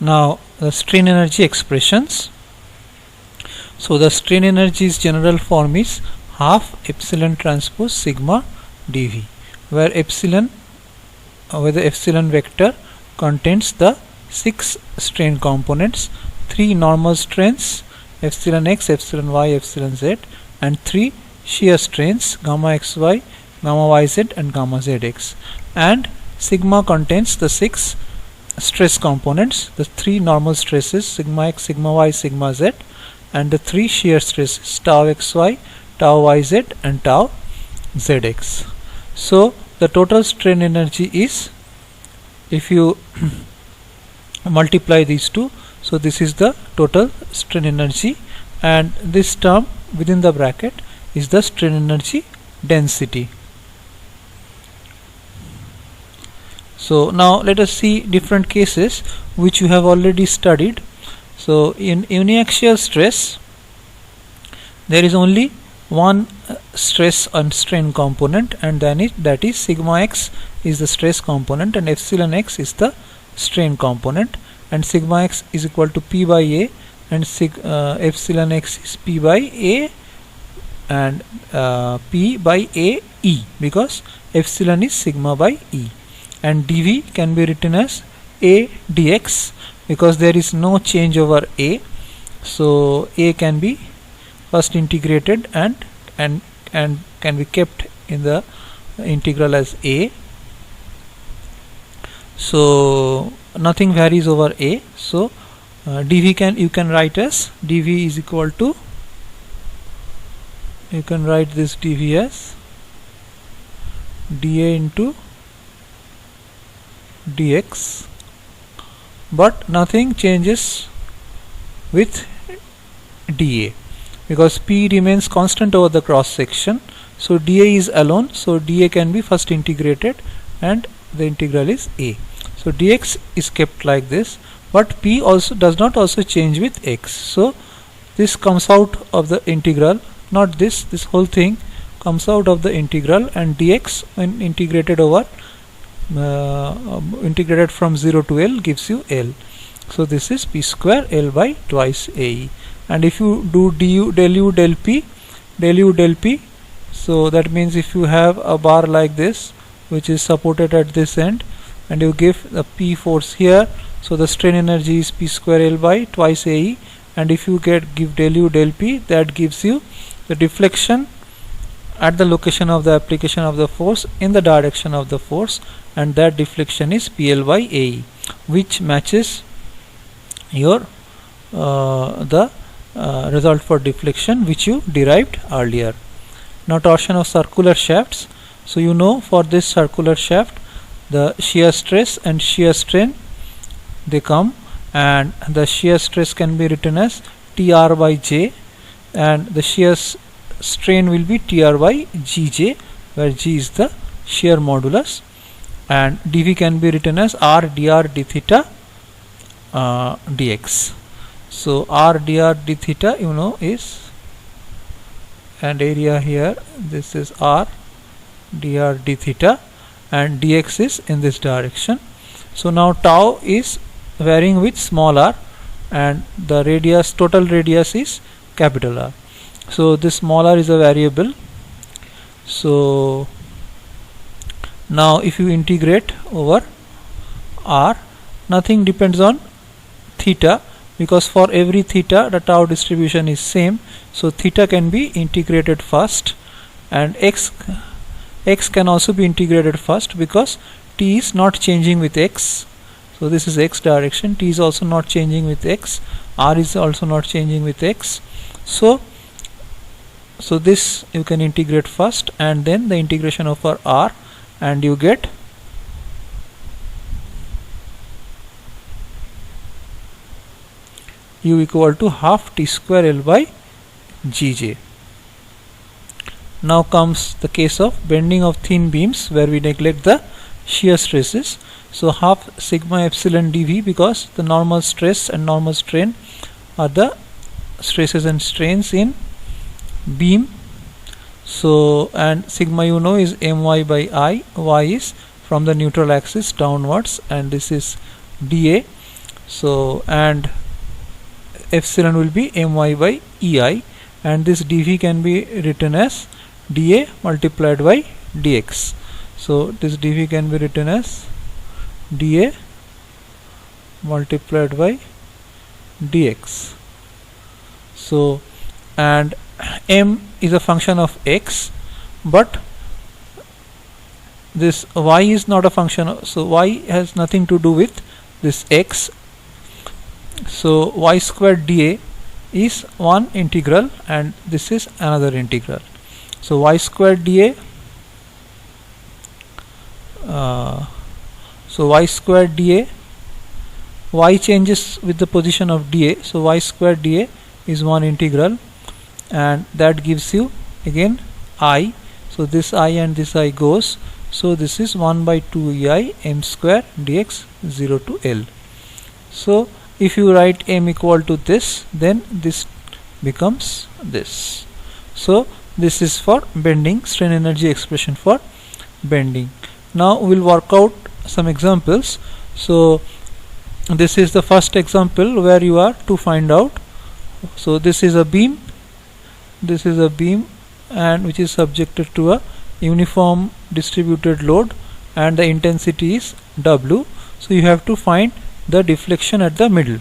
Now the strain energy expressions. So the strain energy's general form is half epsilon transpose sigma dV, where the epsilon vector contains the 6 strain components, 3 normal strains epsilon x, epsilon y, epsilon z, and 3 shear strains gamma xy, gamma yz, and gamma zx, and sigma contains the 6 stress components, the 3 normal stresses sigma x, sigma y, sigma z, and the 3 shear stresses tau xy, tau yz, and tau zx. So the total strain energy is, if you multiply these two, so this is the total strain energy, and this term within the bracket is the strain energy density. So now let us see different cases which you have already studied. So in uniaxial stress, there is only one stress and strain component, and then that is sigma x is the stress component and epsilon x is the strain component, and sigma x is equal to p by a, and epsilon x is p by a, and p by a e, because epsilon is sigma by e, and dv can be written as a dx because there is no change over a, so a can be first integrated and can be kept in the integral as a, so nothing varies over a. So dv you can write as dv is equal to, you can write this dv as dA into dx, but nothing changes with dA because p remains constant over the cross section, so dA is alone, so dA can be first integrated and the integral is a. So dx is kept like this, but p also does not also change with x, so this comes out of the integral, not this whole thing comes out of the integral, and dx when integrated over integrated from 0 to L gives you L. So this is p square L by twice AE, and if you do du del u del p, so that means if you have a bar like this which is supported at this end and you give the p force here, so the strain energy is p square L by twice AE, and if you give del u del p, that gives you the deflection at the location of the application of the force in the direction of the force, and that deflection is PL by AE, which matches your the result for deflection which you derived earlier. Now torsion of circular shafts. So you know, for this circular shaft the shear stress and shear strain they come, and the shear stress can be written as TR by J, and the shear strain will be TR by GJ, where G is the shear modulus, and dV can be written as R dr d theta dx. So R dr d theta you know is, and area here, this is R dr d theta, and dx is in this direction. So now tau is varying with small r, and the radius, total radius is capital R. So this small r is a variable. So now if you integrate over r, nothing depends on theta, because for every theta the tau distribution is same, so theta can be integrated first, and x can also be integrated first because t is not changing with x. So this is x direction, t is also not changing with x, r is also not changing with x, so this you can integrate first, and then the integration over r, and you get u equal to half t square L by GJ. Now comes the case of bending of thin beams, where we neglect the shear stresses. So half sigma epsilon dV, because the normal stress and normal strain are the stresses and strains in beam. So, and sigma you know is my by I, y is from the neutral axis downwards, and this is dA. So and epsilon will be my by ei, and this dv can be written as dA multiplied by dx. So this dv can be written as dA multiplied by dx. So and m is a function of x, but this y is not a function of, so y has nothing to do with this x. So y squared dA is one integral and this is another integral. So y squared dA, so y squared dA, y changes with the position of dA, so y squared dA is one integral, and that gives you again I. So this I and this I goes, so this is 1 by 2 ei m square dx 0 to L. So if you write m equal to this, then this becomes this. So this is for bending, strain energy expression for bending. Now we'll work out some examples. So this is the first example where you are to find out. So this is a beam, and which is subjected to a uniform distributed load, and the intensity is W. So you have to find the deflection at the middle.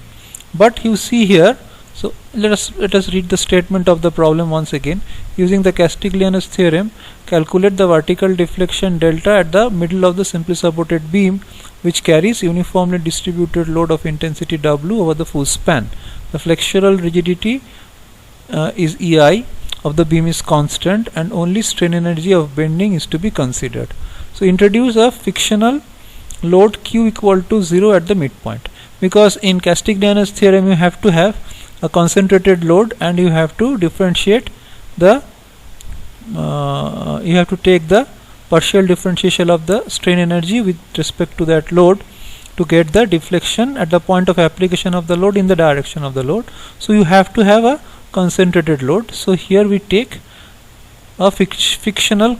But you see here, so let us read the statement of the problem once again. Using the Castigliano's theorem, calculate the vertical deflection delta at the middle of the simply supported beam, which carries uniformly distributed load of intensity W over the full span. The flexural rigidity is EI of the beam is constant, and only strain energy of bending is to be considered. So introduce a frictional load Q equal to 0 at the midpoint, because in Castigliano's theorem you have to have a concentrated load and you have to differentiate the you have to take the partial differential of the strain energy with respect to that load to get the deflection at the point of application of the load in the direction of the load. So you have to have a concentrated load. So here we take a frictional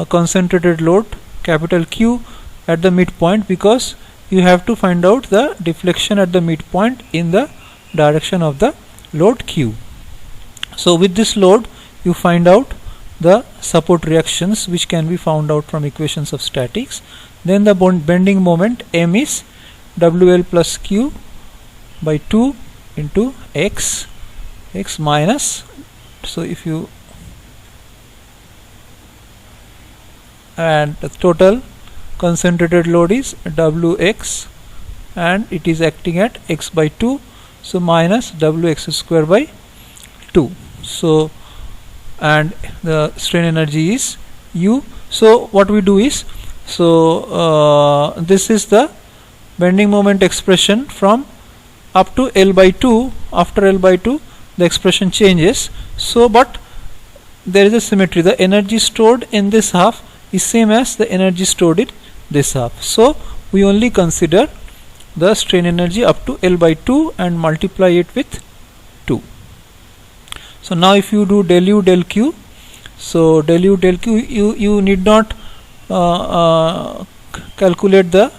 concentrated load capital Q at the midpoint, because you have to find out the deflection at the midpoint in the direction of the load Q. So with this load you find out the support reactions, which can be found out from equations of statics. Then the bending moment M is WL plus Q by 2 into x minus, so if you, and the total concentrated load is Wx, and it is acting at x by 2, so minus Wx square by 2. So and the strain energy is U. So what we do is, so this is the bending moment expression from up to L by 2. After L by 2 the expression changes. So but there is a symmetry, the energy stored in this half is same as the energy stored in this half. So we only consider the strain energy up to L by 2 and multiply it with 2. So now if you do del U del Q, so del U del Q, you need not calculate the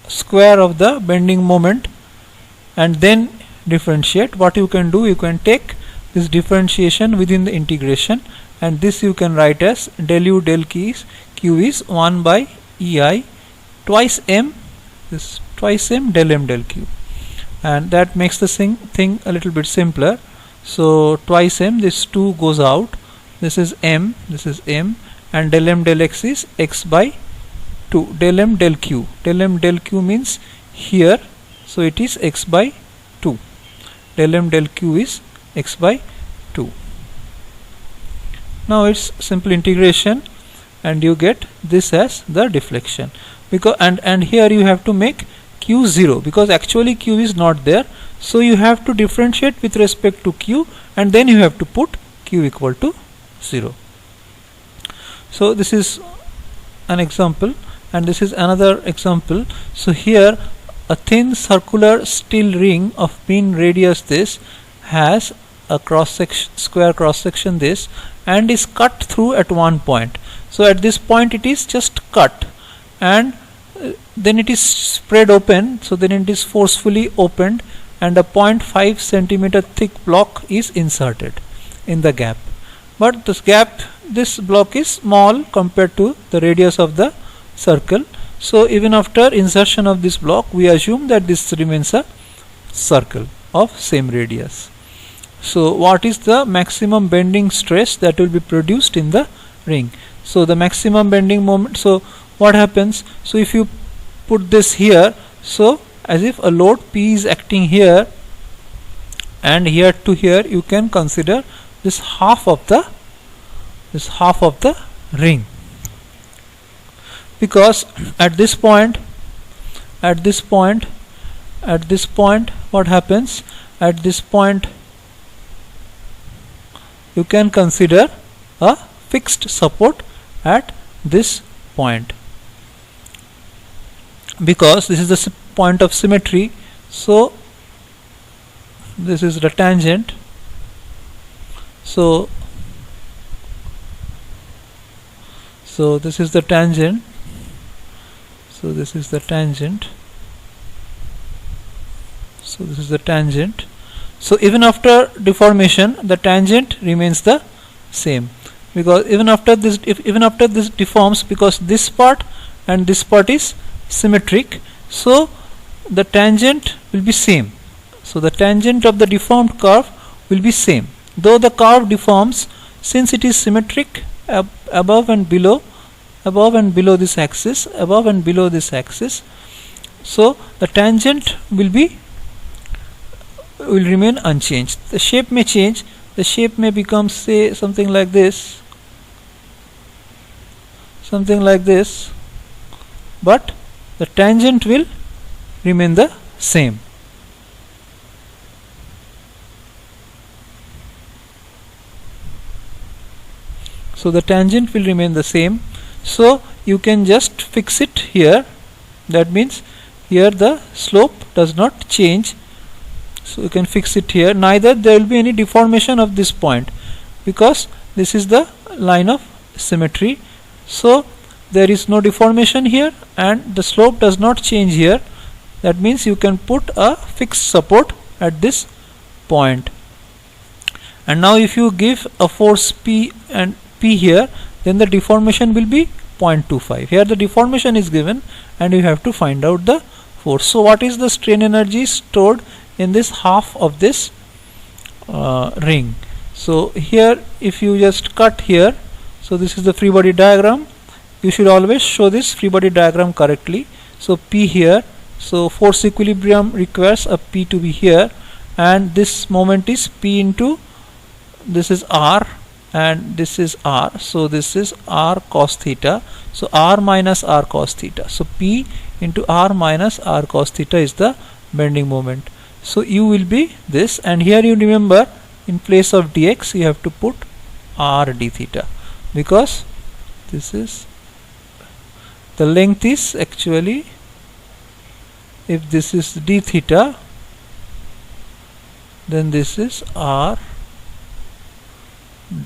square of the bending moment and then differentiate. What you can do, you can take this differentiation within the integration, and this you can write as del U del Q is 1 by EI twice M, this twice M del M del Q, and that makes the thing a little bit simpler. So twice M, this 2 goes out, this is M, and del M del X is X by 2, del M del Q. Del M del Q means here, so it is X by 2. Del M del Q is X by 2. Now it's simple integration and you get this as the deflection, because and here you have to make Q 0, because actually Q is not there. So you have to differentiate with respect to Q, and then you have to put Q equal to 0. So this is an example, and this is another example. So here a thin circular steel ring of mean radius this has a square cross section this, and is cut through at one point. So at this point it is just cut, and then it is spread open, so then it is forcefully opened, and a 0.5 centimeter thick block is inserted in the gap. But this block is small compared to the radius of the circle, so even after insertion of this block we assume that this remains a circle of same radius. So what is the maximum bending stress that will be produced in the ring? So the maximum bending moment, so what happens, so if you put this here, so as if a load P is acting here, and here to here you can consider this half of the ring, because at this point what happens, at this point you can consider a fixed support at this point, because this is the point of symmetry. So this is the tangent, so this is the tangent, so this is the tangent, so this is the tangent. So even after deformation the tangent remains the same, because even after this deforms, because this part and this part is symmetric, so the tangent will be same. So the tangent of the deformed curve will be same, though the curve deforms, since it is symmetric above and below this axis, so the tangent will remain unchanged. The shape may change, the shape may become, say, something like this, but the tangent will remain the same. So the tangent will remain the same, so you can just fix it here. That means here the slope does not change, so you can fix it here. Neither there will be any deformation of this point, because this is the line of symmetry, so there is no deformation here and the slope does not change here. That means you can put a fixed support at this point. And now if you give a force P and P here, then the deformation will be 0.25. Here the deformation is given and you have to find out the force. So what is the strain energy stored in this half of this ring? So here if you just cut here, so this is the free body diagram. You should always show this free body diagram correctly. So P here, so force equilibrium requires a P to be here, and this moment is P into, this is R and this is R, so this is R cos theta, so R minus R cos theta, so P into R minus R cos theta is the bending moment. So U will be this, and here you remember in place of dx you have to put R d theta, because this is the length is actually, if this is d theta, then this is R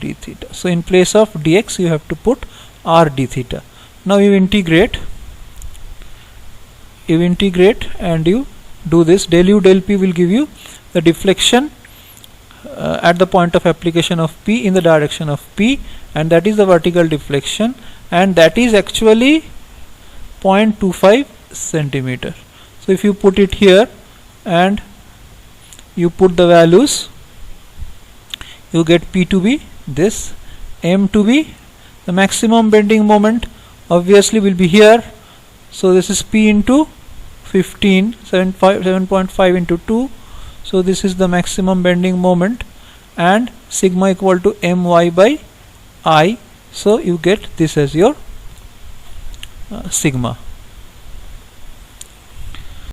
d theta. So in place of dx you have to put R d theta. Now you integrate and you do this. Del u del p will give you the deflection at the point of application of P in the direction of P, and that is the vertical deflection, and that is actually 0.25 centimeter. So if you put it here and you put the values, you get P to be this, M to be the maximum bending moment obviously will be here, so this is P into 7.5 into 2, so this is the maximum bending moment, and sigma equal to my by I, so you get this as your sigma.